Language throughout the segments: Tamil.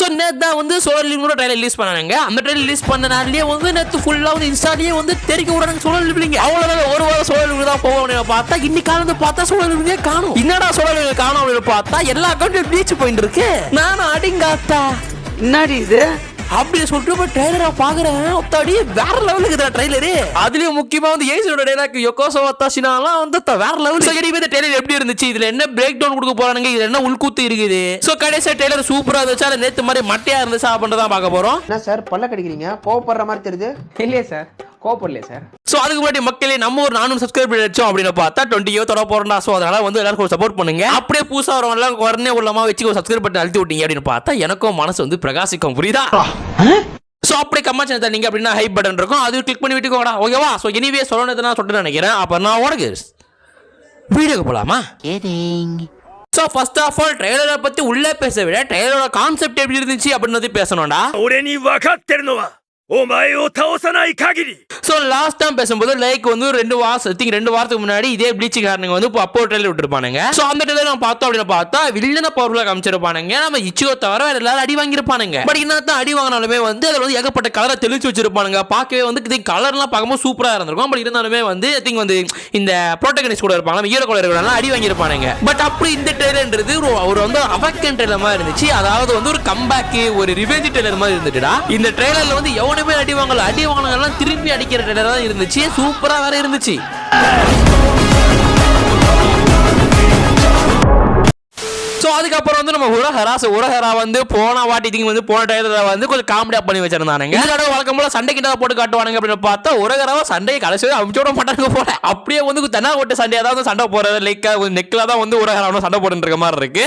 சோ நேத்து தான் வந்து சோலோ லிவிங் ட்ரைலர் ரிலீஸ் பண்ணாங்க. அந்த ட்ரைலர் ரிலீஸ் பண்ணனாலே வந்து நேத்து ஃபுல்லா வந்து இன்ஸ்டாலயே வந்து தெரிக்க விடுறாங்க சோலோ லிவிங். அவ்வளவுதான் ஒரு வாரம் சோலோ லிவிங் தான் போவோம்னு பார்த்தா இன்னைக்கு காலையில பார்த்தா சோலோ லிவிங்கே காணோம். என்னடா சோலோ லிவிங் காணோம் அப்படின்னு பார்த்தா எல்லா அக்கௌண்ட்லயும் ப்ளீச் போயிட்டு இருக்கு. நானும் அடிங்காத்தா என்னடி இது அப்படி சொல்லிட்டு போய் ட்ரைலரை பாக்குறேன். ஒத்தாடி வேற லெவலுக்கு இருக்குடா ட்ரைலரு. அதுலயும் முக்கியமா வந்து ஏசியோட டைலாக் யோகோசோ வத்தாஷினாலாம் வந்து வேற லெவல். சோ இந்த ட்ரைலர் எப்படி இருந்துச்சு, இதுல என்ன பிரேக் டவுன் கொடுக்க போறானுங்க, இதுல என்ன உள்கூத்து இருக்குது. சோ கடைசியா ட்ரைலர் சூப்பரா இருந்துச்சு. அது நேத்து மாதிரி மட்டையா இருந்துச்சா அப்படின்றதான் பார்க்க போறோம். என்ன சார் பல்ல கடிக்கிறீங்க, கோவப்படுற மாதிரி தெரியுது. இல்லையே சார், கோவப்படலையே சார். சோ அதுக்கு முன்னாடி மக்களே நம்ம ஒரு 400 சப்ஸ்கிரைபர் அடிச்சோம் அப்படின்னு பார்த்தா 20 தொட போறோம்டா. சோ அதனால வந்து எல்லாரும் சப்போர்ட் பண்ணுங்க. அப்படியே புதுசா வரவங்க எல்லாம் உடனே உள்ளமா வச்சு ஒரு சப்ஸ்கிரைப் பட்டன் அழுத்தி விட்டீங்க அப்படின்னு பார்த்தா எனக்கும் மனசு வந்து பிரகாசிக்கும். புரியுதா? சோ அப்படியே கமெண்ட் சேனல் நீங்க அப்படின்னா ஹைப் பட்டன் இருக்கும், அது கிளிக் பண்ணி விட்டுக்கோடா. ஓகேவா? சோ எனிவே சொல்லணும்னு நான் சொல்லிட்டு நினைக்கிறேன். அப்ப நான் உனக்கு வீடியோக்கு போலாமா? சோ ஃபர்ஸ்ட் ஆஃப் ஆல் ட்ரைலரை பத்தி உள்ள பேச விட ட்ரைலரோட கான்செப்ட் எப்படி இருந்துச்சு அப்படின்றது பேசணும்டா. சோ லாஸ்ட் டைம் பேசும்போது லைக் வந்து 2 வாரத்துக்கு முன்னாடி இதே ப்ளீச்சிங் காரணங்க வந்து அப்போ ட்ரைலர் விட்டுருப்பானுங்க. சோ அந்த ட்ரைலர் நம்ம பார்த்தோம் அப்படின்னு பார்த்தா வில்லன பவர்ஃபுல்லா காமிச்சிருப்பானுங்க. நம்ம இச்சிகோ தவிர வேற எல்லாரும் அடி வாங்கியிருப்பானுங்க. பட் என்னதான் அடி வாங்கினாலுமே வந்து அதுல வந்து ஏகப்பட்ட கலரை தெளிச்சு வச்சிருப்பானுங்க. பார்க்கவே வந்து கலர்லாம் பார்க்கும்போது சூப்பரா இருந்திருக்கும். பட் இருந்தாலுமே வந்து ஐ திங்க் வந்து இந்த ப்ரோட்டகனிஸ்ட் கூட இருப்பாங்க, ஹீரோ கூட இருக்கிறவங்க அடி வாங்கியிருப்பானுங்க. பட் அப்படி இந்த ட்ரைலர்ன்றது ஒரு வந்து அவக்கன் ட்ரைலர் மாதிரி இருந்துச்சு. அதாவது வந்து ஒரு கம்பேக், ஒரு ரிவெஞ்ச் ட்ரைலர் மாதிரி இருந்துச்சுடா. இந்த ட்ரைலர்ல வந்து எவனுமே அடி வாங்கலாம் திரும்பி அடிக்கிற ட்ரைலரா தான் இருந்துச்சு. சூப்பரா வேற இருந்துச்சு. சோ அதுக்கப்புறம் வந்து நம்ம உரஹரா வந்து போன வாட்டி வந்து போன டைலர்ல வந்து கொஞ்சம் காமெடியா பண்ணி வச்சிருந்தானுங்க. இதோட வழக்கம் போல சண்டை கிட்ட போட்டு காட்டுவானுங்க அப்படின்னு பார்த்தா உரஹராவை சண்டையை கடைசியாக அமுச்சு விட மாட்டாங்க போல. அப்படியே வந்து தனா ஓட்ட சண்டையா தான் சண்டை போறது. லைக் நெக்ல தான் வந்து உரஹராவும் சண்டை போட்டு இருக்க மாதிரி இருக்கு.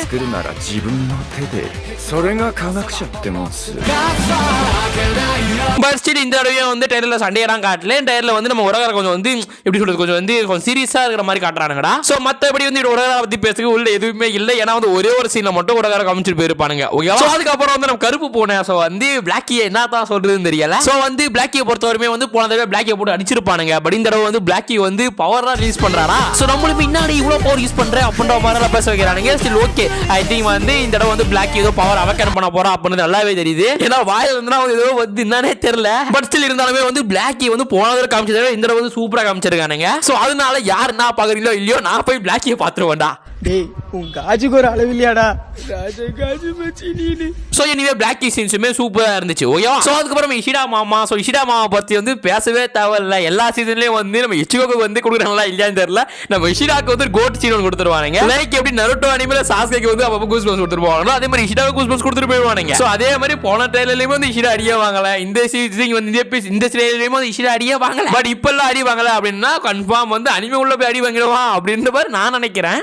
பட் ஸ்டில் இந்த தடவை வந்து டைலர்ல சண்டையெல்லாம் காட்டல. டைலர்ல வந்து நம்ம உரஹரா கொஞ்சம் வந்து எப்படி சொல்றது, கொஞ்சம் சீரியஸா இருக்கிற மாதிரி காட்டுறானுங்கடா. சோ மத்தபடி வந்து உரஹரா பத்தி பேசுறதுக்கு உள்ள எதுவுமே இல்லை. ஏன்னா வந்து ஒரே ஒரு சீன்ல மட்டும் உரஹரா காமிச்சிட்டு போயிருப்பானுங்க. ஓகேவா? அதுக்கப்புறம் வந்து நம்ம கருப்பு போனேன். சோ வந்து பிளாக்கியை என்ன தான் சொல்றதுன்னு தெரியல. சோ வந்து பிளாக்கியை பொறுத்தவரைமே வந்து போன தடவை பிளாக்கியை போட்டு அடிச்சிருப்பானுங்க. பட் இந்த தடவை வந்து பிளாக்கி வந்து பவரா ரிலீஸ் பண்றாரா. சோ நம்மளுக்கு பின்னாடி இவ்வளவு பவர் யூஸ் பண்ற அப்படின்ற மாதிரி பேச வைக்கிறானுங்க. ஸ்டில் ஓகே, ஐ திங்க் வந்து இந்த தடவை வந்து பிளாக்கி ஏதோ பவர் அவக்கன் பண்ண போறா அப்படின்னு நல்லாவே தெரியுது. ஏன்னா வாயில் வந்து ஏதோ வந்து என்னன்னே தெரியல. பட் ஸ்டில் இருந்தாலுமே வந்து பிளாக்கி வந்து போன தடவை காமிச்சதை இந்த தடவை வந்து சூப்பரா காமிச்சிருக்கானுங்க. சோ அதனால யார் என்ன பாக்குறீங்களோ இல்லையோ நான் போய் பிளாக்கியை பாத்துருவேன்டா. டேய் உன் காஜுக்கு ஒரு அளவு இல்லையாடா, காஜு மச்சி நீனு. சோ எனிவே பிளாக்கி சீன்ஸுமே சூப்பரா இருந்துச்சு. ஓகேவா? சோ அதுக்கப்புறம் இஷிடா மாமா பத்தி வந்து பேசவே தேவையில்ல. எல்லா சீசன்லயும் வந்து நம்ம இச்சிகோக்கு வந்து கொடுக்குறாங்களா இல்லையான்னு தெரியல. நம்ம இஷிடாக்கு வந்து கோட் சீன் ஒன்று கொடுத்துருவானுங்க. லைக் எப்படி நருட்டோ அனிமேல சாஸ்கேக்கு வந்து அப்பப்போ கூஸ் பம்ஸ் கொடுத்துருவாங்க, அதே மாதிரி இஷிடாவுக்கு கூஸ் பம்ஸ் கொடுத்துட்டு போயிடுவானுங்க. சோ அதே மாதிரி போன ட்ரைலர்லயும் வந்து இஷிடா அடியே வாங்கல. இந்த சீசன் வந்து இந்த ட்ரைலர்லயும் வந்து இஷிடா அடியே வாங்கல. பட் இப்ப எல்லாம் அடி வாங்கல அப்படின்னா கன்ஃபார்ம் வந்து அனிமே உள்ள போய் அடி வாங்கிடுவான் அப்படின்ற மாதிரி நான் நினைக்கிறேன்.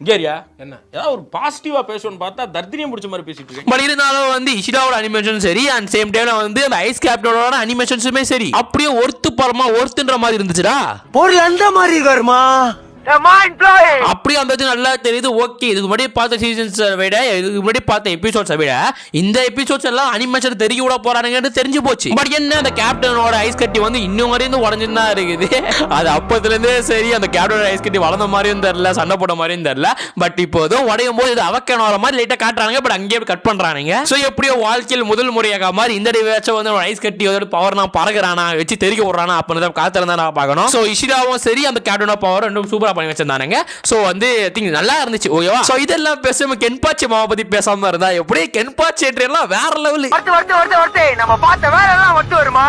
கேரியா என்ன ஏதாவது ஒரு பாசிட்டிவா பேசணும்னு பார்த்தா தர்தினியம் பிடிச்ச மாதிரி பேசிட்டு இருக்கேன். பட் இருந்தாலும் வந்து இஷிடாவோட அனிமேஷன் சரி, அண்ட் சேம் டைம்ல வந்து அந்த ஐஸ் கேப்டனோட அனிமேஷன்ஸுமே சரி அப்படியே ஒர்த்துன்ற மாதிரி இருந்துச்சுடா. பொருள் அந்த மாதிரி இருக்காருமா, அப்படியே அந்த நல்லா தெரியுது. ஓகே, இதுக்கு முன்னாடி பார்த்த சீசன்ஸ் விட இதுக்கு முன்னாடி பார்த்த எபிசோட்ஸை விட இந்த எபிசோட்ஸ் எல்லாம் அனிமேஷன் தெரிய விட போறானுங்கன்னு தெரிஞ்சு போச்சு. பட் என்ன அந்த கேப்டனோட ஐஸ் கட்டி வந்து இன்னும் வரையும் உடஞ்சுன்னு தான் இருக்குது. அது அப்பத்துல இருந்தே சரி, அந்த கேப்டனோட ஐஸ் கட்டி வளர்ந்த மாதிரியும் தெரியல, சண்டை போட மாதிரியும் தெரியல. பட் இப்போதும் உடையும் போது இது அவக்கன வர மாதிரி லைட்டா காட்டுறாங்க. பட் அங்கேயே கட் பண்றானுங்க. சோ எப்படியோ வாழ்க்கையில் முதல் முறையாக மாதிரி இந்த டிவேச்சும் வந்து ஐஸ் கட்டி பவர் நான் பறகுறானா வச்சு தெரிக்க விடுறானா அப்படின்னு காத்துல தான் நான் பார்க்கணும். சோ இஷிடாவும் சரி அந்த கேப்டனோட பவர் ரெண்டும் சூப்பரா பண்ணி வச்சிருந்தானுங்க. சோ வந்து திங்க் நல்லா இருந்துச்சு. ஓகேவா? சோ இதெல்லாம் பேசாம கென்பாச்சி மாமா பத்தி பேசாம இருந்தா எப்படி? கென்பாச்சி என்ட்ரி எல்லாம் வேற லெவல். நம்ம பார்த்த வேற எல்லாம் ஒட்டு வருமா?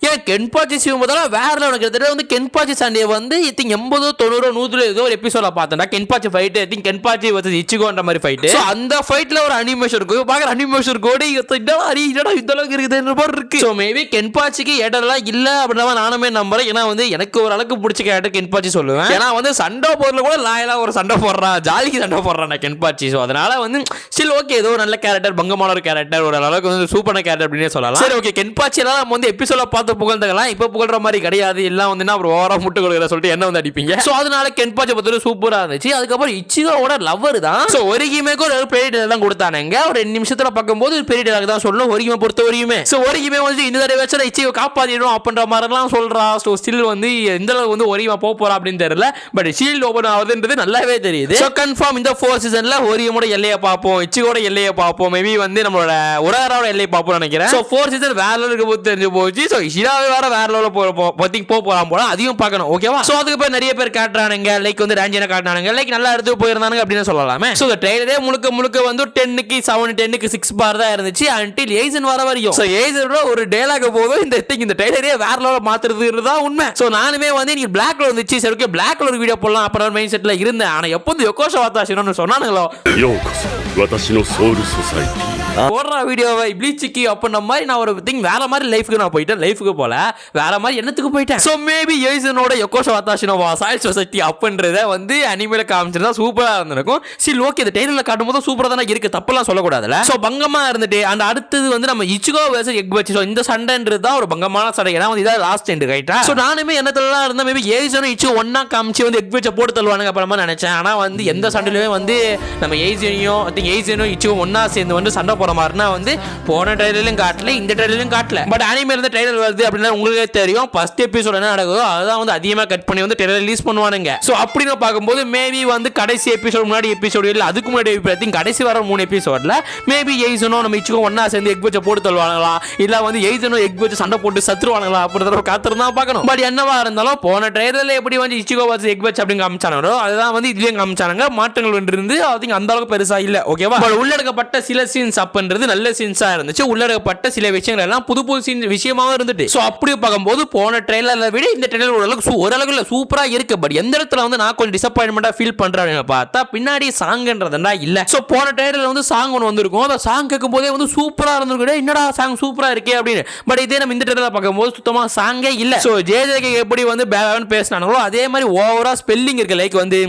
ஏன் கென்பாச்சி சிவம் முதல்ல வேற லெவல். கிட்டத்தட்ட வந்து கென்பாச்சி சண்டே வந்து ஐ திங்க் 80 90 100 ஏதோ ஒரு எபிசோட பார்த்தேன்டா. கென்பாச்சி ஃபைட், ஐ திங்க் கென்பாச்சி வர்சஸ் இச்சிகோன்ற மாதிரி ஃபைட். சோ அந்த ஃபைட்ல ஒரு அனிமேஷன் இருக்கு. பாக்குற அனிமேஷன் கோடி இதெல்லாம் இந்த அளவுக்கு இருக்குதுன்ற மாதிரி இருக்கு. சோ மேபி கென்பாச்சிக்கு ஏடெல்லாம் இல்ல அப்படின்னா நானுமே நம்புறேன். ஏன்னா வந்து எனக்கு ஒரு அளவுக்கு பிடிச்ச கேரக்டர் கென்பாச்சி சொல்லுவேன். ஏன்னா வந்து சண்டை போறதுல கூட லாயலா ஒரு சண்டை போடுறான், ஜாலிக்கு சண்டை போடுறான் கென்பாச்சி. ஸோ அதனால வந்து ஸ்டில் ஓகே, ஏதோ நல்ல கேரக்டர், பங்கமான ஒரு கேரக்டர், ஒரு அளவுக்கு வந்து சூப்பரான கேரக்டர் அப்படின்னு சொல்லலாம். சரி ஓகே, கென்பாச்சி எல்லாம் நம்ம வந்து எபிசோட பார்த்து புகழ்ந்துக்கலாம். இப்போ புகழ்ற மாதிரி கிடையாது. எல்லாம் வந்து அப்புறம் ஓவரா முட்டு கொடுக்குற சொல்லிட்டு என்ன வந்து அடிப்பீங்க. ஸோ அதனால கென்பாச்சி பொறுத்தவரை சூப்பரா இருந்துச்சு. அதுக்கப்புறம் இச்சிகோட லவர் தான். ஸோ ஒரு கிமேக்கு ஒரு பெரிய டேலர் தான் கொடுத்தானுங்க. ஒரு 2 நிமிஷத்துல பார்க்கும்போது பெரிய டேலர் தான் சொல்லணும் ஒரு கிமே பொறுத்த வரைக்குமே. ஸோ ஒரு கிமே வந்து இந்த தடவை வச்சு இச்சிகோ காப்பாற்றிடும் அப்படின்ற மாதிரிலாம் சொல்றா. ஸோ ஸ்டில் வந்து எந்த அளவுக்கு வந்து ஒரு கிமே போக போறா அப்படின்னு தெரியல. பட் ஷீல்ட் ஓபன் ஆகுதுன்றது நல்லாவே தெரியுது. சோ கன்ஃபார்ம் இந்த 4 சீசன்ல ஹோரியமோட எல்லையை பார்ப்போம், இச்சிகோட எல்லையை பார்ப்போம், மேபி வந்து நம்மளோட உரகராவோட எல்லையை பார்ப்போம் நினைக்கிறேன். சோ 4 சீசன் வேற லெவலுக்கு இருக்க போது தெரிஞ்சு போச்சு. சோ இஷிராவே வேற லெவல்ல போலாம் போல அதையும் பார்க்கணும். ஓகேவா? சோ அதுக்கு பேர் நிறைய பேர் காட்டுறானுங்க, லைக் வந்து ரேஞ்சனை காட்டுறானுங்க, லைக் நல்லா எடுத்து போயிருந்தானுங்க அப்படின்னு சொல்லலாமே. சோ ட்ரெய்லரே முழுக்க வந்து 10க்கு 7 10க்கு 6 பார் தான் இருந்துச்சு until ஏசன் வர வரையும். சோ ஏசனோட ஒரு டயலாக் போதும் இந்த ட்ரெய்லரே வேற லெவல்ல மாத்துறது தான் உண்மை. சோ நானுமே வந்து நீங்க பிளாக்ல வந்துச்சு, சரி ஓகே பிளாக்ல ஒரு வீடியோ போடலாம் அப்புறம் மைண்ட் செட்ல இருந்தேன். ஆனா எப்போ யோகோஷா வாத்தாஷினோன்னு சொன்னானுங்களோ போடுற வீடியோவை ப்ளீச்சுக்கு அப்படின்ற மாதிரி நான் ஒரு திங் வேற மாதிரி லைஃப்க்கு நான் போயிட்டேன். லைஃப்க்கு போல வேற மாதிரி என்னத்துக்கு போயிட்டேன். சோ மேபி ஏசனோட யோகோஷா வாத்தாஷினோவா சாயில் சொசைட்டி அப்படின்றத வந்து அனிமேல காமிச்சிருந்தா சூப்பரா இருந்திருக்கும். சரி ஓகே இந்த ட்ரெய்லர்ல காட்டும்போது சூப்பரா தானே இருக்கு, தப்பெல்லாம் சொல்லக்கூடாதுல. சோ பங்கமா இருந்துட்டு அந்த அடுத்தது வந்து நம்ம இச்சிகோ வெர்சஸ் எக் வச்சு இந்த சண்டைன்றது தான் ஒரு பங்கமான சண்டை. ஏன்னா வந்து இதான் லாஸ்ட் எண்ட் ரைட்டா. சோ நானுமே என்னத்தெல்லாம் இருந்தா மேபி ஏசனும் இச்சிகோ ஒண்ணா காமிச்சு வந்து எக் வச்ச போட்டு தள்ளுவானுங்க அப்புறமா நினைச்சேன். ஆனா வந்து எந்த சண்டையிலுமே வந்து நம்ம ஏசனும் இச்சிகோ ஒண்ணா சேர்ந்து வந்து சண்டை போற மாதிரினா வந்து போன ட்ரெய்லர்லயும் காட்டல, இந்த ட்ரெய்லர்லயும் காட்டல. பட் அனிமே இருந்து ட்ரெய்லர் வருது அப்படின்னா உங்களுக்கே தெரியும் ஃபர்ஸ்ட் எபிசோட் என்ன நடக்குதோ அதான் வந்து அதிகமா கட் பண்ணி வந்து ட்ரெய்லர் ரிலீஸ் பண்ணுவானுங்க. சோ அப்படின்னு பார்க்கும்போது மேபி வந்து கடைசி எபிசோட் முன்னாடி எபிசோட் இல்ல அதுக்கு முன்னாடி கடைசி வர 3 எபிசோட்ல மேபி ஏசனும் நம்ம இச்சிகோ ஒண்ணா சேர்ந்து எக் வச்ச போட்டு தள்ளுவாங்களா இல்ல வந்து ஏசனும் எக் வச்சு சண்டை போட்டு சத்துருவாங்களா அப்படின்றத காத்திருந்தா பார்க்கணும். பட் என்னவா இருந்தாலும் போன ட்ரெய்லர்ல எப்படி வந்து இச்சிகோ வச்சு எக் வச்சு அப்படின்னு காமிச்சானோ அதுதான் வந்து இதுலயும் காமிச்சானுங்க. மாற்றங்கள் இருந்து அது அந்த அளவுக்கு பெருசா இல்ல. ஓகேவா? உள்ளடக்கப்பட்ட சில சீன்ஸ் அப்படின்றது நல்ல சீன்ஸா இருந்துச்சு. உள்ளடக்கப்பட்ட சில விஷயங்கள் எல்லாம் புது சீன் விஷயமாவும் இருந்துட்டு. சோ அப்படி பார்க்கும்போது போன ட்ரெய்லர்ல விட இந்த ட்ரெய்லர் ஓரளவுக்கு சூப்பரா இருக்கு. பட் எந்த இடத்துல வந்து நான் கொஞ்சம் டிசப்பாயின்மெண்டா ஃபீல் பண்றேன் பார்த்தா பின்னாடி சாங்ன்றதுடா இல்ல. சோ போன ட்ரெய்லர்ல வந்து சாங் ஒன்று வந்திருக்கும், அந்த சாங் கேட்கும் போதே வந்து சூப்பரா இருந்திருக்கு, என்னடா சாங் சூப்பரா இருக்கே அப்படின்னு. பட் இதே நம்ம இந்த ட்ரெய்லர்ல பார்க்கும்போது சுத்தமா சாங்கே இல்ல. சோ ஜேஜேகே எப்படி வந்து பேலன் பேசினாங்களோ அதே மாதிரி ஓவரா ஸ்பெல்லிங் இருக்கு, லைக் வந்து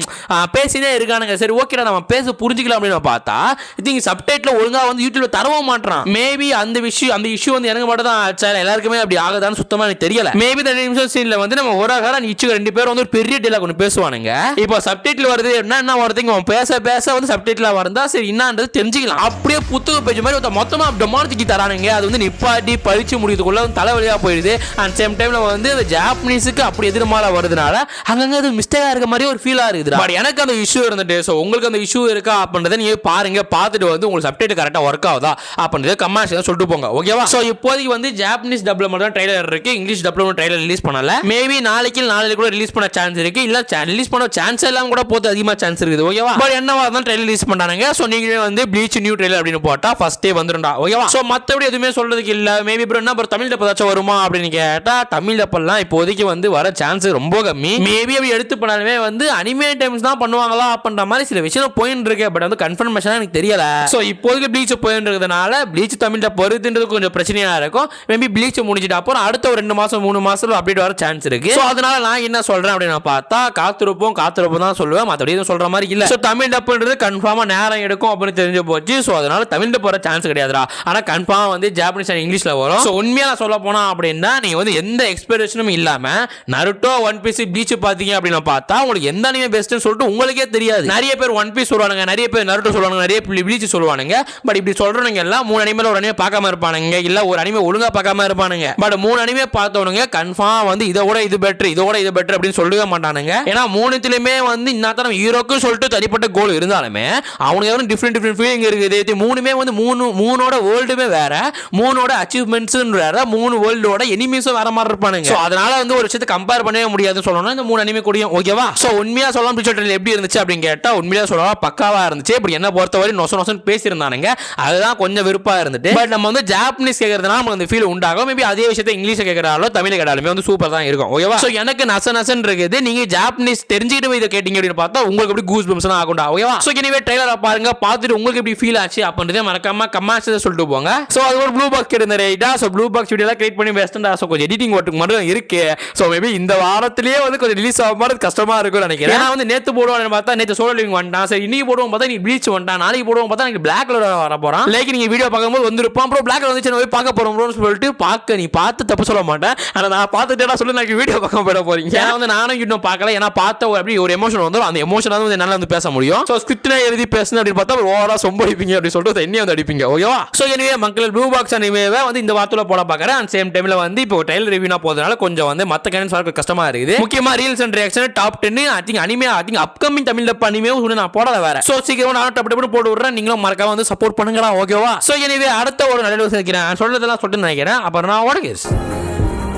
பேசினே இருக்கானுங்க. சரி ஓகேடா நம்ம பேச புரிஞ்சுக்கலாம் அப்படின்னு பார்த்தா இதுங்க சப்டைட்டில் ஒழுங்கா வந்து யூடியூப்ல தரவும் மாட்டான். மேபி அந்த இஷ்யூ வந்து எனக்கு மட்டும் தான் ஆச்சா எல்லாருக்குமே அப்படி ஆகுதான்னு சுத்தமா எனக்கு தெரியல. மேபி இந்த நிமிஷம் சீன்ல வந்து நம்ம ஒராகரா இச்சிகோ 2 பேரும் வந்து ஒரு பெரிய டீலாக் ஒன்று பேசுவானுங்க. இப்போ சப்டைட்டில் வருது என்ன வருதுங்க பேச வந்து சப்டைட்டில் வருதா சரி என்னன்றது தெரிஞ்சுக்கலாம். அப்படியே புத்தக பேஜ் மாதிரி மொத்தமா டெமாலிட்டி தரானுங்க. அது வந்து நிப்பாட்டி பறிச்சு முடிக்கிறதுக்குள்ள தலைவலியா போயிடுது. அண்ட் சேம் டைம்ல வந்து ஜாப்பனீஸுக்கு அப்படி எதிர்மாறா வருதுனால அங்கங்க அது மிஸ்டேக்கா இருக்க மாதிரி ஒரு ஃபீலா இருக்குது. பட் எனக்கு அந்த இஷ்யூ இருந்துட்டு சோ உங்களுக்கு அந்த இஷ்யூ இருக்கா அப்படின்றத நீங்க பாருங்க, பார்த்துட்டு வந்து உங்களுக்கு சப்டைட்டில் கரெக்டா ஒர்க் ஆகுதா அப்படின்றத கமெண்ட்ஸ்ல சொல்லிட்டு போங்க. ஓகேவா? சோ இப்போதைக்கு வந்து ஜாப்பனீஸ் டப்ல மட்டும் தான் ட்ரைலர் இருக்கு, இங்கிலீஷ் டப்ல ட்ரைலர் ரிலீஸ் பண்ணல. மேபி நாளைக்கு கூட ரிலீஸ் பண்ண சான்ஸ் இருக்கு, இல்ல ரிலீஸ் பண்ண சான்ஸ் எல்லாம் கூட போது அதிகமா சான்ஸ் இருக்குது. ஓகேவா? பட் என்னவா இருந்தாலும் ட்ரைலர் ரிலீஸ் பண்ணானுங்க. சோ நீங்களே வந்து ப்ளீச் நியூ ட்ரைலர் அப்படின்னு போட்டா ஃபர்ஸ்ட் டே வந்துரும்டா. ஓகேவா? சோ மத்தபடி எதுவுமே சொல்றதுக்கு இல்ல. மேபி ப்ரோ என்ன ப்ரோ தமிழ் டப் ஏதாச்சும் வருமா அப்படின்னு கேட்டா தமிழ் டப்லாம் இப்போதைக்கு வந்து வர சான்ஸ் ரொம்ப கம்மி. மேபி அப்படி எடுத்து பண்ணாலுமே வந்து அனிமே டைம்ஸ் தான் பண்ணுவாங்களா அப்படின்ற மாதிரி சில விஷயம் போயிட்டு இருக்கு. பட் வந்து கன்ஃபர்மேஷன் எனக்கு தெரியல. சோ இப்போதைக்கு ப்ளீச் போயிட்டு இருக்கிறதுனால ப்ளீச் தமிழ் டப் வருதுன்றது கொஞ்சம் பிரச்சனையா இருக்கும். மேபி ப்ளீச் முடிஞ்சிட்டு அப்புறம் அடுத்த ஒரு 2 மாசம் 3 மாசம் அப்டேட் வர சான்ஸ் இருக்கு. சோ அதனால நான் என்ன சொல்றேன் அப்படின்னு பார்த்தா காத்திருப்போம் தான் சொல்லுவேன், மற்றபடி எதுவும் சொல்ற மாதிரி இல்ல. சோ தமிழ் டப்ன்றது கன்ஃபார்மா நேரம் எடுக்கும் அப்படின்னு தெரிஞ்சு போச்சு. சோ அதனால தமிழ் டப் வர சான்ஸ் கிடையாதுடா. ஆனா கன்ஃபார்மா வந்து ஜாப்பனீஸ் அண்ட் இங்கிலீஷ்ல வரும். சோ உண்மையா சொல்ல போனா அப்படின்னா நீங்க வந்து எந்த எக்ஸ்பெக்டேஷனும் இல்லாம நருட்டோ ஒன் பீஸ் ப்ளீச் பாத்தீங்க அப்படின்னு பார்த்தா உங்களுக்கு எந்த அனிமே பெஸ்ட்னு சொல்லிட்டு உங்களுக்கே தெரியாது. நிறைய பேர் ஒன் பீஸ் சொல்லுவாங்க, நிறைய பேர் நருட்டோ சொல்லுவாங்க, நிறைய பேர் ப்ளீச் சொல்லுவாங்க. பட் இப்படி சொல்றவங்க எல்லாம் 3 அனிமேல ஒரு அனிமே பார்க்காம இருப்பானுங்க, இல்ல ஒரு அனிமே ஒழுங்கா பார்க்காம இருப்பானுங்க. பட் 3 அனிமே பார்த்தவனுங்க கன்ஃபார்ம் வந்து இதோட இது பெட்டர் அப்படின்னு சொல்லவே மாட்டானுங்க. ஏன்னா 3த்துலயுமே வந்து இன்னும் ஹீரோக்கு சொல்லிட்டு தனிப்பட்ட கோல் இருந்தாலுமே அவனுக்கு டிஃப்ரெண்ட் ஃபீலிங் இருக்குது. 3மே வந்து 3ஓட வேர்ல்டுமே வேற, 3ஓட அச்சீவ்மெண்ட்ஸ் வேற, 3 வேர்ல்டோட எனிமீஸும் வேற மாதிரி இருப்பானுங்க. அதனால வந்து ஒரு விஷயத்தை கம்பேர் பண்ணவே முடியாதுன்னு சொல்லணும் இந்த 3 அனிமே கூடயும். ஓகேவா? சோ உண்மையா சொல்லலாம் ப்ளீச் எப்படி இருந்துச்சு அப்படின்னு கேட்டா உண்மையா சொல்லலாம் பக்காவா இருந்துச்சு. இப்படி என்ன பொறுத்தவரை நொசன் பேசியிருந்தானுங்க, அதுதான் கொஞ்சம் விருப்பா இருந்துட்டு. பட் நம்ம வந்து ஜாப்பனீஸ் கேட்கறதுனால நமக்கு அந்த ஃபீல் உண்டாகும். மேபி அதே விஷயத்தை இங்கிலீஷ் கேட்கறாலோ தமிழ் கேட்டாலுமே வந்து சூப்பர் தான் இருக்கும். ஓகேவா? சோ எனக்கு நசன் இருக்குது. நீங்க ஜாப்பனீஸ் தெரிஞ்சுக்கிட்டு இதை கேட்டீங்க அப்படின்னு பார்த்தா உங்களுக்கு எப்படி கூஸ் பம்ப்ஸ் ஆகும்டா. ஓகேவா? சோ எனிவே ட்ரைலரை பாருங்க, பார்த்துட்டு உங்களுக்கு எப்படி ஃபீல் ஆச்சு அப்படின்றத மறக்காம கமெண்ட்ஸ்ல சொல்லிட்டு போங்க. சோ அது ஒரு ப்ளூ பாக்ஸ் கிட்ட ரைட்டா. So blue box video create பண்ணி பெஸ்ட்டா. சோ கொஞ்சம் எடிட்டிங் ஒர்க் மட்டும் இருக்கு. சோ மேபி இந்த வாரத்திலேயே வந்து கொஞ்சம் ரிலீஸ் ஆக மாதிரி கஷ்டமா இருக்கும்னு நினைக்கிறேன். ஏன்னா வந்து நேத்து போடுவான்னு பார்த்தா நேத்து சோலோ லிவிங் வந்துட்டான், சரி இன்னைக்கு போடுவோம் பார்த்தா நீ ப்ளீச் வந்துட்டான், நாளைக்கு போடுவோம் பார்த்தா எனக்கு பிளாக் கலர் வர போறான். போறான். லைக் நீங்க வீடியோ பார்க்கும்போது வந்திருப்பான் ப்ரோ பிளாக் வந்துச்சு போய் பார்க்க போறோம் ப்ரோன்னு சொல்லிட்டு நீ பார்த்து தப்பு சொல்ல மாட்டேன். ஆனா நான் பார்த்துட்டேடா சொல்லி நான் வீடியோ பார்க்க போயிட போறீங்க. ஏன்னா வந்து நானும் இன்னும் பார்க்கல. ஏன்னா பார்த்த அப்படி ஒரு எமோஷன் வந்துடும். அந்த எமோஷன் வந்து என்னால வந்து பேச முடியும். ஸோ ஸ்கிரிப்ட் எழுதி பேசணும் அப்படின்னு பார்த்தா ஓவரா சொம்ப அடிப்பீங்க அப்படின்னு சொல்லிட்டு என்னையும் வந்து அடிப்பீங்க. ஓகேவா? ஸோ எனவே மக்கள் ப்ளூ பாக்ஸ் அனிமேவை வந்து இந்த வாரத்துல போட பார்க்குறேன். அண்ட் சேம் டைம்ல வந்து இப்போ ட்ரைலர் ரிவ்யூனா போறதுனால கொஞ்சம் வந்து மற்ற கேரக்டர்ஸ் பார்க்க கஷ்டமா இருக்குது. முக்கியமா reels and reaction top 10 I think anime upcoming Tamil dub அனிமேவும் நான் போடல வேற. ஸோ சீக்கிரம் நான் டப் போட்டு விடுறேன். நீங்களும் மறக்காம வந்து சப்போர்ட் பண்ணுங்கடா. ஓகேவா? ஸோ எனவே அடுத்த ஒரு நல்ல விஷயம் சொல்றதெல்லாம் சொல்லிட்டு நினைக்கிறேன். அப்புறம் நான் ஓடகேஸ்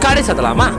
கடை சத்தலாமா?